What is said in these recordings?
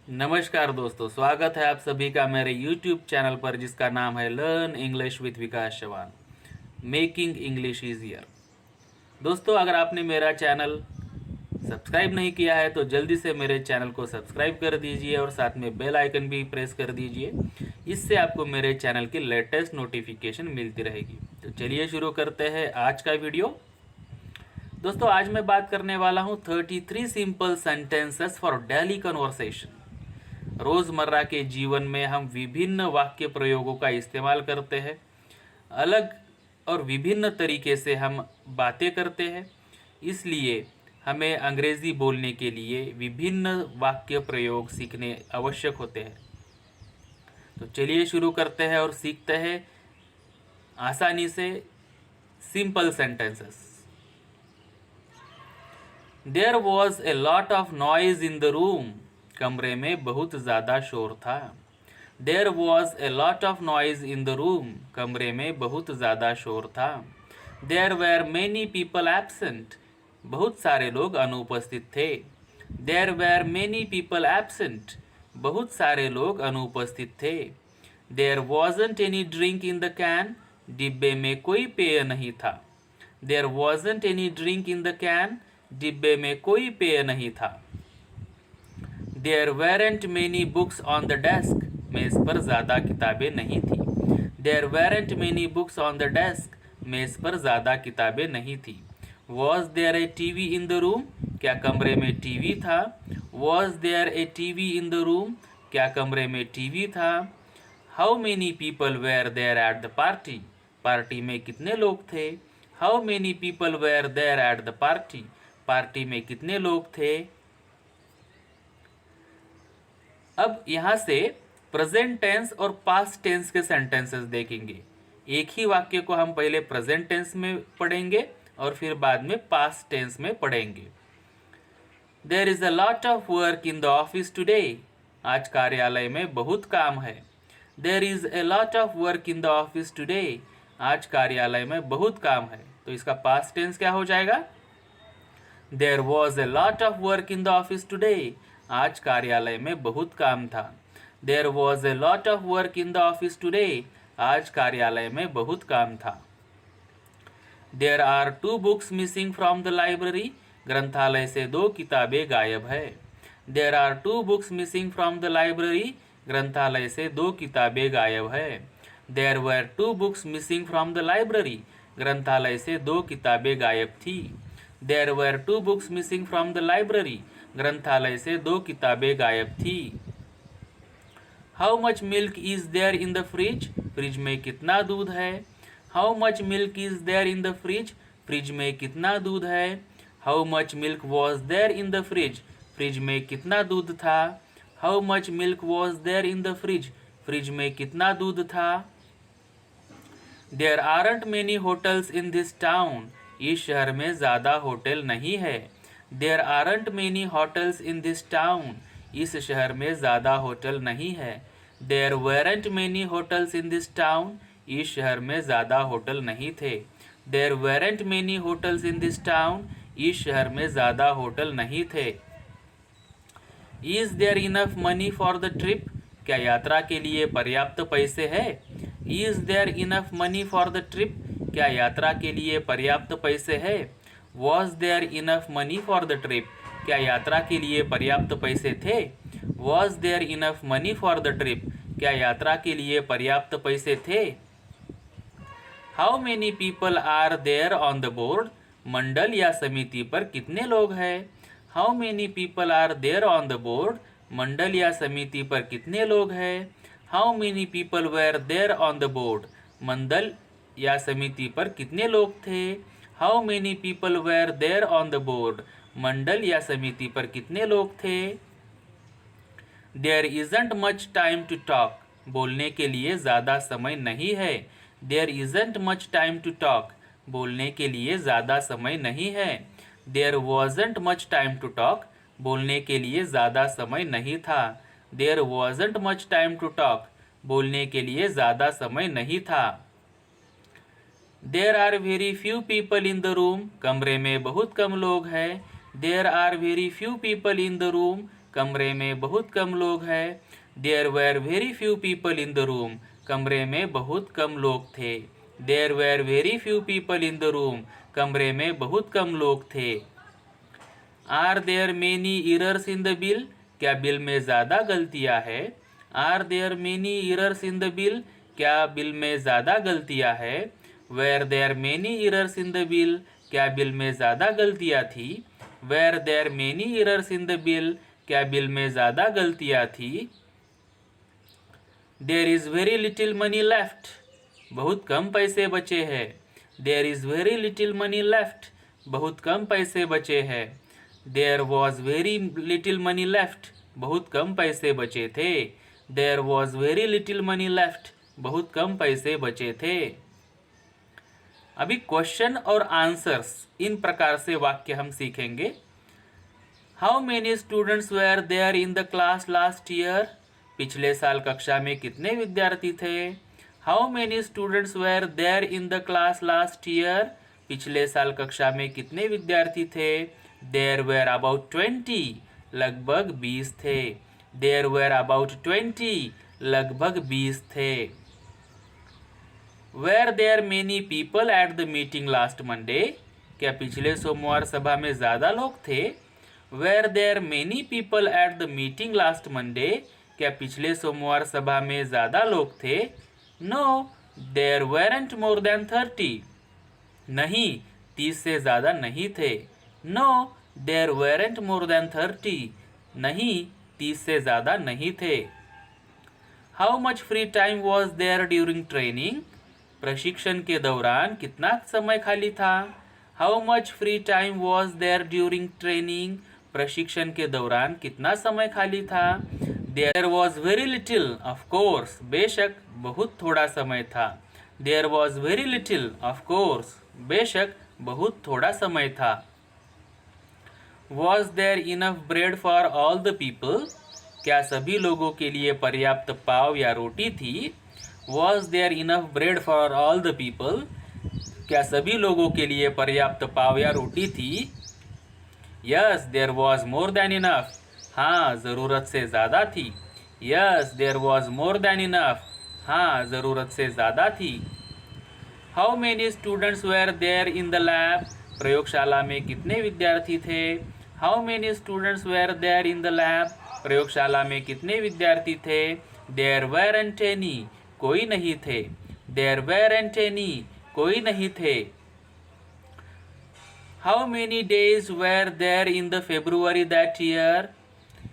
नमस्कार दोस्तों, स्वागत है आप सभी का मेरे YouTube चैनल पर जिसका नाम है learn English with Vikas Chauhan, making English easier. दोस्तों, अगर आपने मेरा चैनल सब्सक्राइब नहीं किया है तो जल्दी से मेरे चैनल को सब्सक्राइब कर दीजिए और साथ में बेल आइकन भी प्रेस कर दीजिए। इससे आपको मेरे चैनल की लेटेस्ट नोटिफिकेशन मिलती रहेगी। तो चलिए शुरू करते हैं आज का वीडियो। दोस्तों, आज मैं बात करने वाला हूँ 33 simple sentences for daily conversation. रोज़मर्रा के जीवन में हम विभिन्न वाक्य प्रयोगों का इस्तेमाल करते हैं। अलग और विभिन्न तरीके से हम बातें करते हैं, इसलिए हमें अंग्रेज़ी बोलने के लिए विभिन्न वाक्य प्रयोग सीखने आवश्यक होते हैं। तो चलिए शुरू करते हैं और सीखते हैं आसानी से simple sentences. There was a lot of noise in the room. कमरे में बहुत ज़्यादा शोर था। There was a lot of noise in the room. कमरे में बहुत ज़्यादा शोर था। There were many people absent. बहुत सारे लोग अनुपस्थित थे। There were many people absent. बहुत सारे लोग अनुपस्थित थे। There wasn't any drink in the can. डिब्बे में कोई पेय नहीं था। There wasn't any drink in the can. डिब्बे में कोई पेय नहीं था। There weren't many books on the desk. मेज पर ज़्यादा किताबें नहीं थी। There weren't many books on the desk. मेज पर ज़्यादा किताबें नहीं थी। Was there a TV in the room. क्या कमरे में टीवी था। Was there a TV in the room. क्या कमरे में टीवी था। How many people were there at the party. Party में कितने लोग थे। How many people were there at the party. Party में कितने लोग थे। अब यहाँ से प्रेजेंट टेंस और पास्ट टेंस के सेंटेंसेस देखेंगे। एक ही वाक्य को हम पहले प्रेजेंट टेंस में पढ़ेंगे और फिर बाद में पास्ट टेंस में पढ़ेंगे। There is a lot of work in the office today. आज कार्यालय में बहुत काम है। There is a lot of work in the office today. आज कार्यालय में बहुत काम है। तो इसका पास्ट टेंस क्या हो जाएगा। There was a lot of work in the office today. आज कार्यालय में बहुत काम था। There was a lot of work in the office today. आज कार्यालय में बहुत काम था। There are 2 books missing from the library. ग्रंथालय से 2 किताबें गायब है। There are 2 books missing from the library. ग्रंथालय से 2 किताबें गायब है। There were 2 books missing from the library. ग्रंथालय से 2 किताबें गायब थी। There were 2 books missing from the library. ग्रंथालय से 2 किताबें गायब थी। How much milk is there in the fridge. Fridge में कितना दूध है। How much milk is there in the fridge. Fridge में कितना दूध है। How much milk was there in the fridge. Fridge में कितना दूध था। How much milk was there in the fridge. Fridge में कितना दूध था। There aren't many hotels in this town. इस शहर में ज़्यादा होटल नहीं है। There aren't many hotels in this town. इस शहर में ज़्यादा होटल नहीं है। There weren't many hotels in this town. इस शहर में ज़्यादा होटल नहीं थे। There weren't many hotels in this town. इस शहर में ज़्यादा होटल नहीं थे। Is there enough money for the trip. क्या यात्रा के लिए पर्याप्त पैसे है। Is there enough money for the trip. क्या यात्रा के लिए पर्याप्त पैसे है। Was there enough money for the trip. क्या यात्रा के लिए पर्याप्त पैसे थे। Was there enough money for the trip. क्या यात्रा के लिए पर्याप्त पैसे थे। How many people are there on the board. मंडल या समिति पर कितने लोग हैं। How many people are there on the board. मंडल या समिति पर कितने लोग हैं। How many people were there on the board. मंडल या समिति पर कितने लोग थे। How many people were there on the board. मंडल या समिति पर कितने लोग थे। There isn't much time to talk. बोलने के लिए ज़्यादा समय नहीं है। There isn't much time to talk. बोलने के लिए ज़्यादा समय नहीं है। There wasn't much time to talk. बोलने के लिए ज़्यादा समय नहीं था। There wasn't much time to talk. बोलने के लिए ज़्यादा समय नहीं था। There are very few people in the room. कमरे में बहुत कम लोग हैं। There are very few people in the room. कमरे में बहुत कम लोग हैं। There were very few people in the room, कमरे में बहुत कम लोग थे। There were very few people in the room, कमरे में बहुत कम लोग थे। Are there many errors in the bill, क्या बिल में ज़्यादा गलतियाँ है। Are there many errors in the bill, क्या बिल में ज़्यादा गलतियाँ है। Were there many errors in the bill, क्या बिल में ज़्यादा गलतियाँ थी। Were there many errors in the bill, क्या बिल में ज़्यादा गलतियाँ थी। There is very little money left, बहुत कम पैसे बचे हैं। There is very little money left, बहुत कम पैसे बचे हैं। There was very little money left, बहुत कम पैसे बचे थे। There was very little money left, बहुत कम पैसे बचे थे। अभी क्वेश्चन और आंसर्स, इन प्रकार से वाक्य हम सीखेंगे। How many students were there in the class last year, पिछले साल कक्षा में कितने विद्यार्थी थे। How many students were there in the class last year, पिछले साल कक्षा में कितने विद्यार्थी थे। देयर वेयर अबाउट 20, लगभग 20 थे। देयर वेयर अबाउट 20, लगभग 20 थे। Were there many people at the meeting last Monday, क्या पिछले सोमवार सभा में ज़्यादा लोग थे। Were there many people at the meeting last Monday, क्या पिछले सोमवार सभा में ज़्यादा लोग थे। No there weren't more than 30, नहीं 30 से ज़्यादा नहीं थे। No there weren't more than 30, नहीं 30 से ज़्यादा नहीं थे। How much free time was there during training, प्रशिक्षण के दौरान कितना समय खाली था। How much free time was there during training, प्रशिक्षण के दौरान कितना समय खाली था। There was very little, of course, बेशक बहुत थोड़ा समय था। There was very little, of course, बेशक बहुत थोड़ा समय था। Was there enough bread for all the people, क्या सभी लोगों के लिए पर्याप्त पाव या रोटी थी। Was there enough bread for all the people, क्या सभी लोगों के लिए पर्याप्त पाव या रोटी थी। Yes there was more than enough, हाँ ज़रूरत से ज़्यादा थी। Yes there was more than enough, हाँ ज़रूरत से ज़्यादा थी। How many students were there in the lab, प्रयोगशाला में कितने विद्यार्थी थे। How many students were there in the lab, प्रयोगशाला में कितने विद्यार्थी थे। देयर वेरंट एनी, कोई नहीं थे। देयर वेरंट एनी, कोई नहीं थे। How many days were there in the February that year,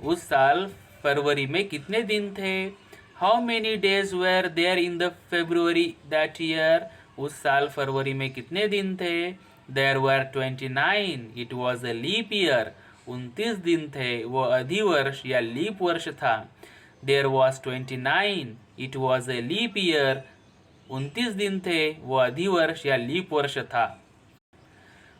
उस साल फरवरी में कितने दिन थे। How many days were there in the February that year, उस साल फरवरी में कितने दिन थे। There were 29, it was a leap year, 29 दिन थे, वो अधिवर्ष या लीप वर्ष था। There was 29, it was a leap year, 29 दिन थे, वो अधिवर्ष या लीप वर्ष था।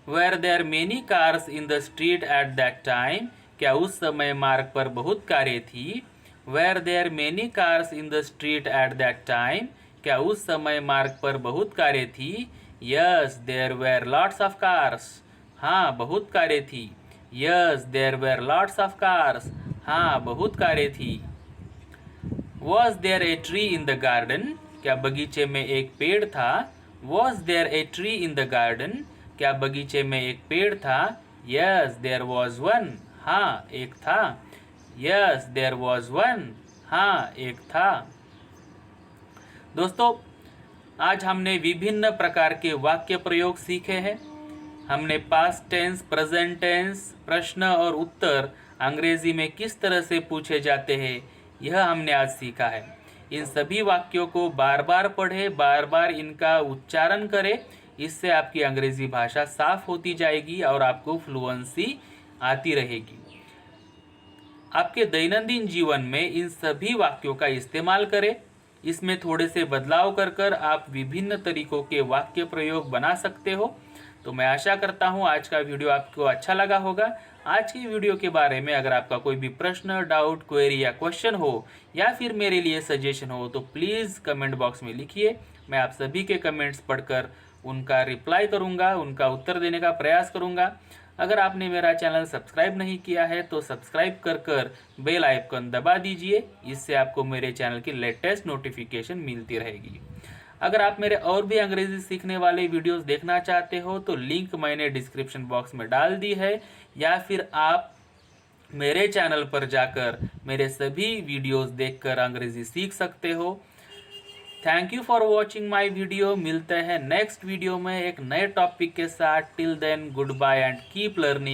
Were there many cars in the street at that time, क्या उस समय मार्ग पर बहुत कारें थी। Were there many cars in the street at that time, क्या उस समय मार्ग पर बहुत कारें थी। Yes there were lots of cars, हाँ बहुत कारें थी। Yes there were lots of cars, हाँ बहुत कारें थी। Was there a tree in the garden, क्या बगीचे में एक पेड़ था। Was there a tree in the garden, क्या बगीचे में एक पेड़ था। यस देयर वॉज वन, हाँ एक था। यस देयर वॉज वन, हाँ एक था। दोस्तों आज हमने विभिन्न प्रकार के वाक्य प्रयोग सीखे हैं। हमने पास्ट टेंस, प्रेजेंट टेंस, प्रश्न और उत्तर अंग्रेजी में किस तरह से पूछे जाते हैं यह हमने आज सीखा है। इन सभी वाक्यों को बार बार पढ़ें, बार बार इनका उच्चारण करें, इससे आपकी अंग्रेजी भाषा साफ होती जाएगी और आपको फ्लुएंसी आती रहेगी। आपके दैनंदिन जीवन में इन सभी वाक्यों का इस्तेमाल करें। इसमें थोड़े से बदलाव कर आप विभिन्न तरीकों के वाक्य प्रयोग बना सकते हो। तो मैं आशा करता हूँ आज का वीडियो आपको अच्छा लगा होगा। आज की वीडियो के बारे में अगर आपका कोई भी प्रश्न, डाउट, क्वेरी या क्वेश्चन हो या फिर मेरे लिए सजेशन हो तो प्लीज़ कमेंट बॉक्स में लिखिए। मैं आप सभी के कमेंट्स पढ़कर उनका रिप्लाई करूंगा, उनका उत्तर देने का प्रयास करूंगा। अगर आपने मेरा चैनल सब्सक्राइब नहीं किया है तो सब्सक्राइब कर बेल आइकन दबा दीजिए, इससे आपको मेरे चैनल की लेटेस्ट नोटिफिकेशन मिलती रहेगी। अगर आप मेरे और भी अंग्रेजी सीखने वाले वीडियोस देखना चाहते हो तो लिंक मैंने डिस्क्रिप्शन बॉक्स में डाल दी है, या फिर आप मेरे चैनल पर जाकर मेरे सभी वीडियोस देखकर अंग्रेजी सीख सकते हो। Thank you for watching my video. मिलते हैं नेक्स्ट वीडियो में एक नए टॉपिक के साथ। Till then goodbye and keep learning.